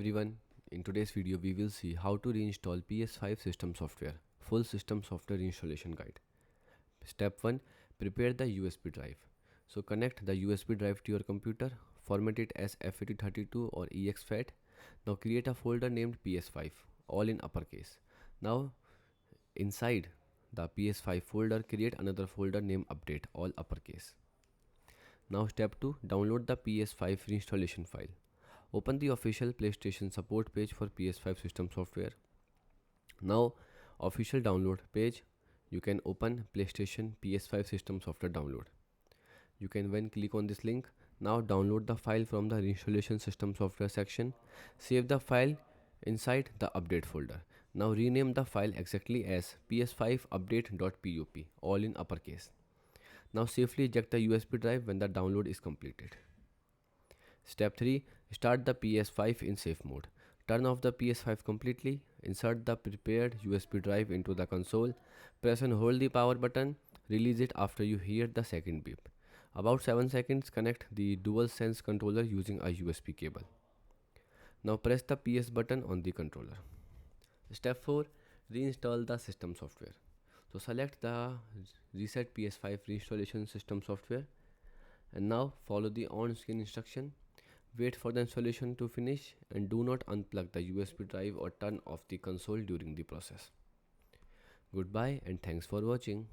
Everyone, in today's video we will see how to reinstall PS5 system software, full system software installation guide. Step 1. Prepare the USB drive. So connect the USB drive to your computer, format it as FAT32 or exFAT. Now create a folder named PS5, all in uppercase. Now inside the PS5 folder, create another folder named update, all uppercase. Now step 2. Download the PS5 reinstallation file. Open the official PlayStation support page for PS5 system software. Now, official download page, you can open PlayStation PS5 system software download. You can then click on this link. Now download the file from the installation system software section. Save the file inside the update folder. Now rename the file exactly as ps5 update.pop, all in uppercase. Now safely eject the USB drive when the download is completed. Step 3. Start the PS5 in safe mode. Turn off the PS5 completely. Insert the prepared USB drive into the console. Press and hold the power button. Release it after you hear the second beep. About 7 seconds, connect the DualSense controller using a USB cable. Now press the PS button on the controller. Step 4. Reinstall the system software. So select the Reset PS5 reinstallation system software and now follow the on-screen instruction. Wait for the installation to finish and do not unplug the USB drive or turn off the console during the process. Goodbye and thanks for watching.